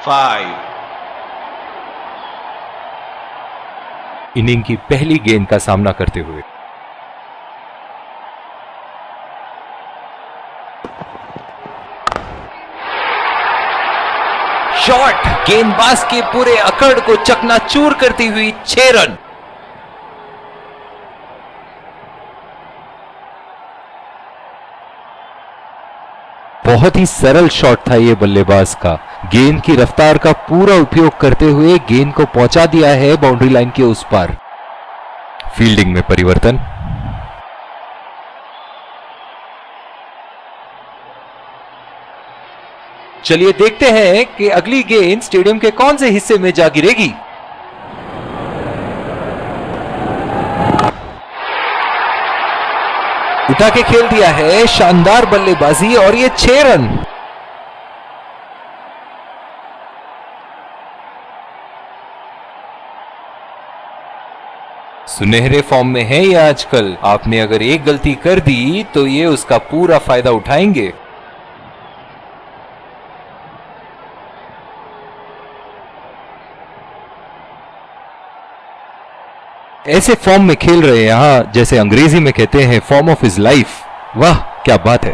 5. Inning की पहली गेंद का सामना करते हुए शॉट गेंदबाज के पूरे अकड़ को चकनाचूर करती हुई 6 रन। बहुत ही सरल शॉट था ये बल्लेबाज का। गेंद की रफ्तार का पूरा उपयोग करते हुए गेंद को पहुंचा दिया है बाउंड्री लाइन के उस पार। फील्डिंग में परिवर्तन। चलिए देखते हैं कि अगली गेंद स्टेडियम के कौन से हिस्से में जा गिरेगी। उठा के खेल दिया है, शानदार बल्लेबाजी और ये 6 रन। सुनहरे फॉर्म में है ये आजकल। आपने अगर एक गलती कर दी तो ये उसका पूरा फायदा उठाएंगे। ऐसे फॉर्म में खेल रहे हैं यहां, जैसे अंग्रेजी में कहते हैं फॉर्म ऑफ हिज लाइफ। वाह क्या बात है।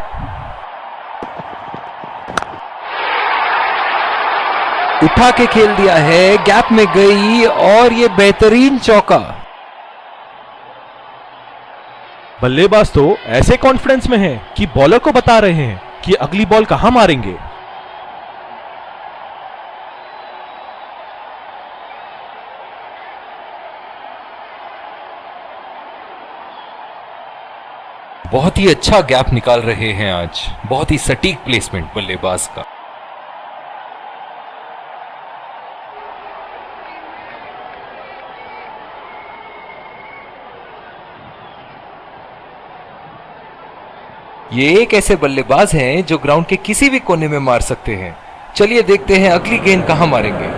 उठा के खेल दिया है, गैप में गई और ये बेहतरीन चौका। बल्लेबाज तो ऐसे कॉन्फिडेंस में हैं कि बॉलर को बता रहे हैं कि अगली बॉल कहां मारेंगे। बहुत ही अच्छा गैप निकाल रहे हैं आज। बहुत ही सटीक प्लेसमेंट बल्लेबाज का। ये एक ऐसे बल्लेबाज हैं जो ग्राउंड के किसी भी कोने में मार सकते हैं। चलिए देखते हैं अगली गेंद कहां मारेंगे।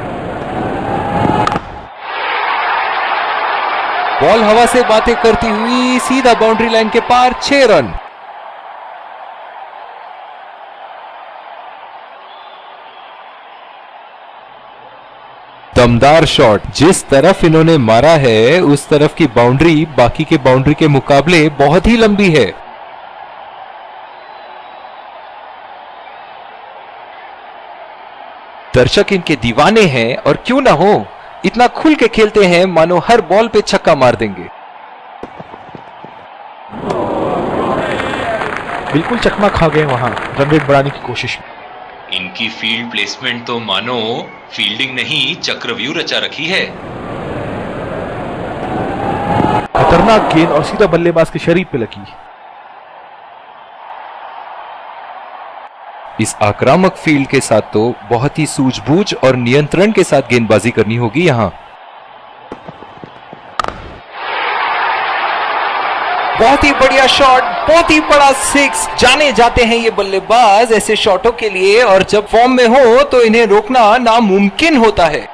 बॉल हवा से बातें करती हुई सीधा बाउंड्री लाइन के पार, 6 रन। दमदार शॉट। जिस तरफ इन्होंने मारा है उस तरफ की बाउंड्री बाकी के बाउंड्री के मुकाबले बहुत ही लंबी है। दर्शक इनके दीवाने हैं और क्यों ना हो, इतना खुल के खेलते हैं मानो हर बॉल पे छक्का मार देंगे। बिल्कुल चकमा खा गए वहां रन रेट बढ़ाने की कोशिश में। इनकी फील्ड प्लेसमेंट तो मानो फील्डिंग नहीं चक्रव्यूह रचा रखी है। खतरनाक गेंद और सीधा बल्लेबाज के शरीर पे लगी। इस आक्रामक फील्ड के साथ तो बहुत ही सूझबूझ और नियंत्रण के साथ गेंदबाजी करनी होगी यहां। बहुत ही बढ़िया शॉट, बहुत ही बड़ा 6। जाने जाते हैं ये बल्लेबाज ऐसे शॉटों के लिए, और जब फॉर्म में हो तो इन्हें रोकना नामुमकिन होता है।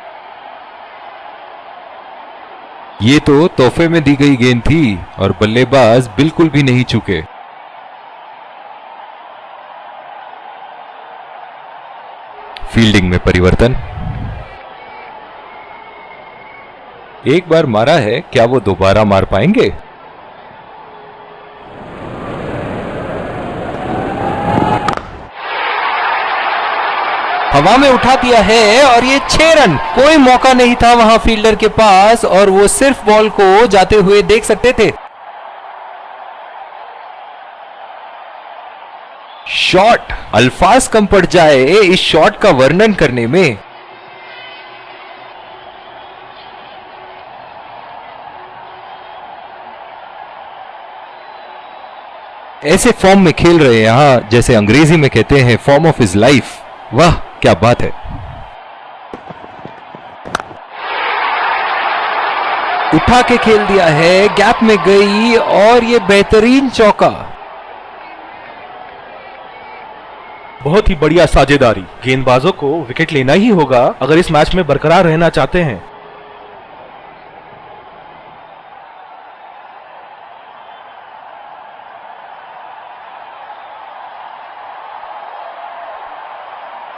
ये तो तोहफे में दी गई गेंद थी और बल्लेबाज बिल्कुल भी नहीं चूके। फील्डिंग में परिवर्तन। एक बार मारा है, क्या वो दोबारा मार पाएंगे? हवा में उठा दिया है और ये 6 रन। कोई मौका नहीं था वहां फील्डर के पास और वो सिर्फ बॉल को जाते हुए देख सकते थे। शॉट, अल्फाज कम पड़ जाए इस शॉट का वर्णन करने में। ऐसे फॉर्म में खेल रहे हैं यहां, जैसे अंग्रेजी में कहते हैं फॉर्म ऑफ हिज लाइफ। वाह क्या बात है। उठा के खेल दिया है, गैप में गई और ये बेहतरीन चौका। बहुत ही बढ़िया साझेदारी। गेंदबाजों को विकेट लेना ही होगा अगर इस मैच में बरकरार रहना चाहते हैं।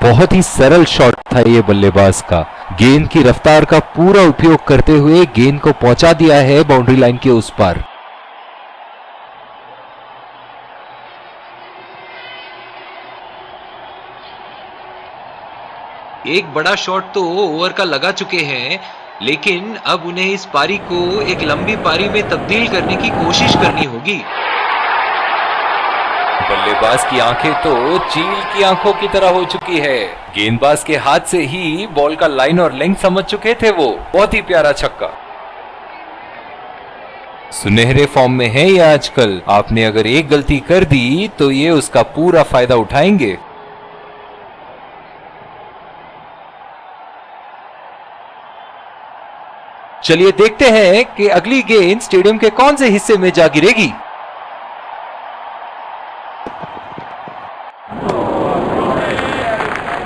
बहुत ही सरल शॉट था ये बल्लेबाज का। गेंद की रफ्तार का पूरा उपयोग करते हुए गेंद को पहुंचा दिया है बाउंड्री लाइन के उस पार। एक बड़ा शॉट तो ओवर का लगा चुके हैं, लेकिन अब उन्हें इस पारी को एक लंबी पारी में तब्दील करने की कोशिश करनी होगी। बल्लेबाज की आंखें तो चील की आंखों की तरह हो चुकी है। गेंदबाज के हाथ से ही बॉल का लाइन और लेंथ समझ चुके थे वो। बहुत ही प्यारा छक्का। सुनहरे फॉर्म में है ये आजकल। आपने अगर एक गलती कर दी तो ये उसका पूरा फायदा उठाएंगे। चलिए देखते हैं कि अगली गेंद स्टेडियम के कौन से हिस्से में जा गिरेगी।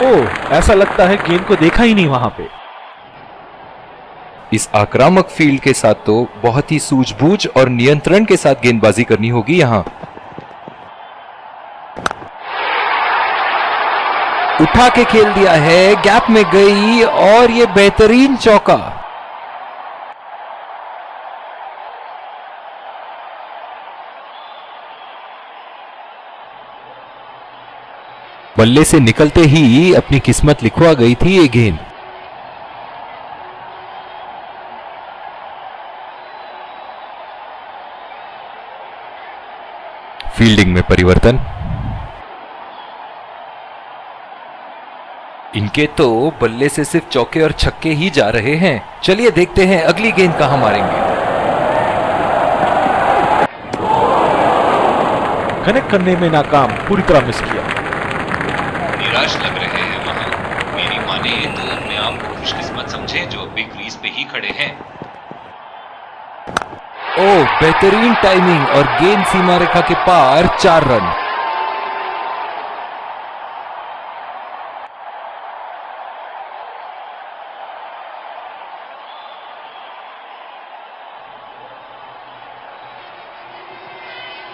ओह, ऐसा लगता है गेंद को देखा ही नहीं वहां पे। इस आक्रामक फील्ड के साथ तो बहुत ही सूझबूझ और नियंत्रण के साथ गेंदबाजी करनी होगी यहां। उठा के खेल दिया है, गैप में गई और ये बेहतरीन चौका। बल्ले से निकलते ही अपनी किस्मत लिखवा गई थी ये गेंद। फील्डिंग में परिवर्तन। इनके तो बल्ले से सिर्फ चौके और छक्के ही जा रहे हैं। चलिए देखते हैं अगली गेंद कहां मारेंगे। कनेक्ट करने में नाकाम, पूरी तरह मिस किया। निराश लग रहे हैं वहां। मेरी माने तो अपने आप को खुशकिस्मत समझे जो अभी क्रीज पे ही खड़े हैं। ओह, बेहतरीन टाइमिंग और गेंद सीमा रेखा के पार। 4 रन।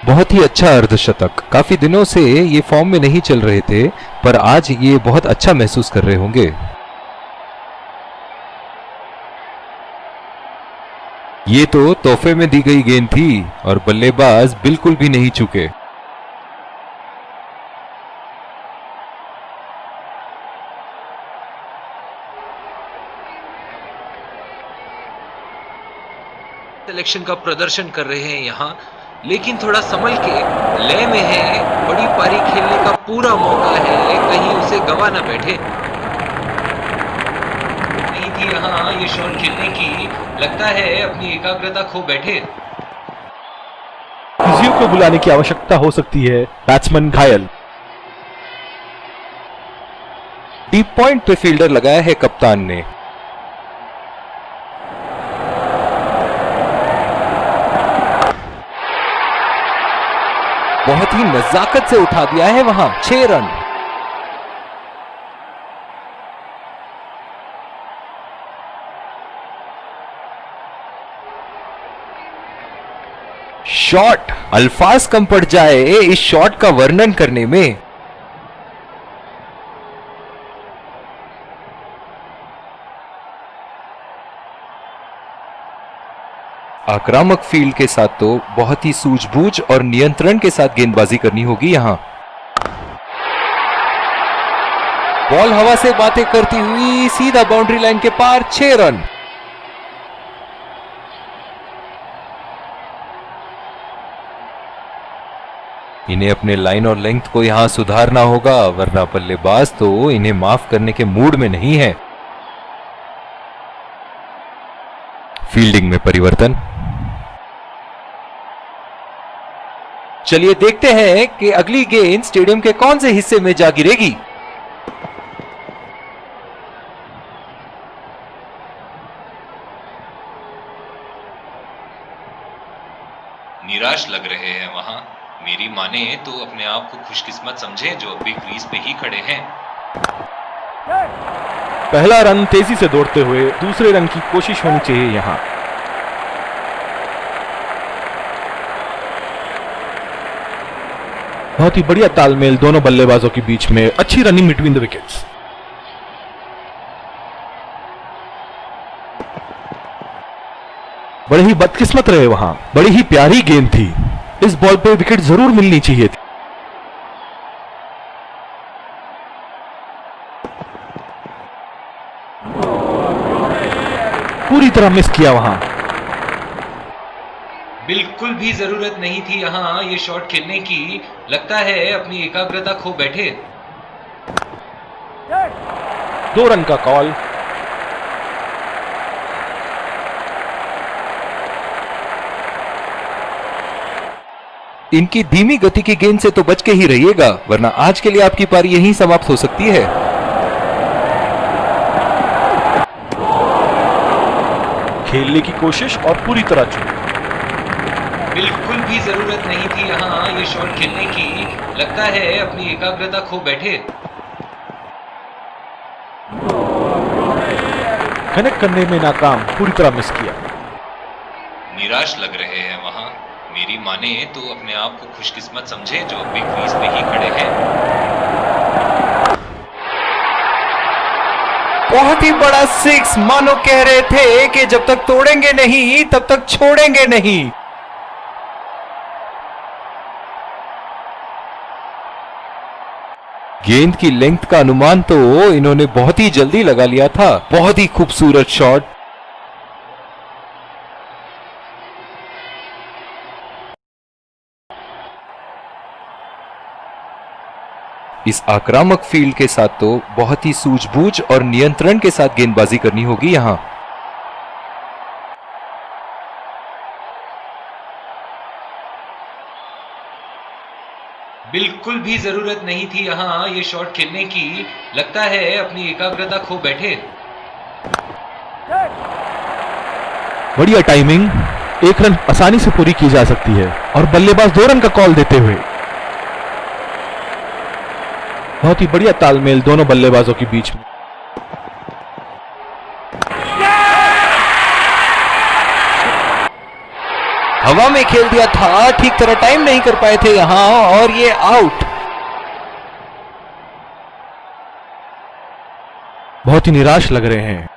बहुत ही अच्छा अर्धशतक। काफी दिनों से ये फॉर्म में नहीं चल रहे थे, पर आज ये बहुत अच्छा महसूस कर रहे होंगे। ये तो तोहफे में दी गई गेंद थी और बल्लेबाज बिल्कुल भी नहीं चूके। सिलेक्शन का प्रदर्शन कर रहे हैं यहाँ, लेकिन थोड़ा संभल के। लय में है, बड़ी पारी खेलने का पूरा मौका है, कहीं उसे गवा ना बैठे। नहीं थी यहाँ ये शॉट खेलने की, लगता है अपनी एकाग्रता खो बैठे। फिजियो को बुलाने की आवश्यकता हो सकती है। बैट्समैन घायल। डीप पॉइंट पे फील्डर लगाया है कप्तान ने। बहुत ही नजाकत से उठा दिया है वहां। 6 रन। शॉट, अल्फाज कम पड़ जाए इस शॉट का वर्णन करने में। आक्रामक फील्ड के साथ तो बहुत ही सूझबूझ और नियंत्रण के साथ गेंदबाजी करनी होगी यहां। बॉल हवा से बातें करती हुई सीधा बाउंड्री लाइन के पार। 6 रन। इन्हें अपने लाइन और लेंथ को यहां सुधारना होगा, वरना बल्लेबाज तो इन्हें माफ करने के मूड में नहीं है। फील्डिंग में परिवर्तन। चलिए देखते हैं कि अगली गेंद स्टेडियम के कौन से हिस्से में जा गिरेगी। निराश लग रहे हैं वहां। मेरी माने तो अपने आप को खुशकिस्मत समझे जो अभी क्रीज पे ही खड़े हैं। पहला रन तेजी से दौड़ते हुए दूसरे रन की कोशिश होनी चाहिए यहां। बहुत ही बढ़िया तालमेल दोनों बल्लेबाजों के बीच में। अच्छी रनिंग बिटवीन द विकेट्स। बड़े ही बदकिस्मत रहे वहां, बड़ी ही प्यारी गेंद थी, इस बॉल पे विकेट जरूर मिलनी चाहिए थी। पूरी तरह मिस किया वहां। बिल्कुल भी जरूरत नहीं थी यहाँ ये शॉट खेलने की, लगता है अपनी एकाग्रता खो बैठे। 2 रन का कॉल। इनकी धीमी गति की गेंद से तो बच के ही रहिएगा, वरना आज के लिए आपकी पारी यहीं समाप्त हो सकती है। खेलने की कोशिश और पूरी तरह चूक। बिल्कुल भी जरूरत नहीं थी यहाँ ये शॉट खेलने की, लगता है अपनी एकाग्रता खो बैठे। कनेक्ट करने में नाकाम, पूरी तरह मिस किया। निराश लग रहे हैं वहां। मेरी माने तो अपने आप को खुशकिस्मत समझे जो अपने क्रीज पे ही खड़े हैं। बहुत ही बड़ा 6, मानो कह रहे थे कि जब तक तोड़ेंगे नहीं तब तक छोड़ेंगे नहीं। गेंद की लेंथ का अनुमान तो इन्होंने बहुत ही जल्दी लगा लिया था। बहुत ही खूबसूरत शॉट। इस आक्रामक फील्ड के साथ तो बहुत ही सूझबूझ और नियंत्रण के साथ गेंदबाजी करनी होगी यहां। बिल्कुल भी जरूरत नहीं थी यहाँ ये शॉट खेलने की, लगता है अपनी एकाग्रता खो बैठे। बढ़िया टाइमिंग, 1 रन आसानी से पूरी की जा सकती है और बल्लेबाज 2 रन का कॉल देते हुए। बहुत ही बढ़िया तालमेल दोनों बल्लेबाजों के बीच में। हवा में खेल दिया था, ठीक तरह टाइम नहीं कर पाए थे यहां और ये आउट। बहुत ही निराश लग रहे हैं।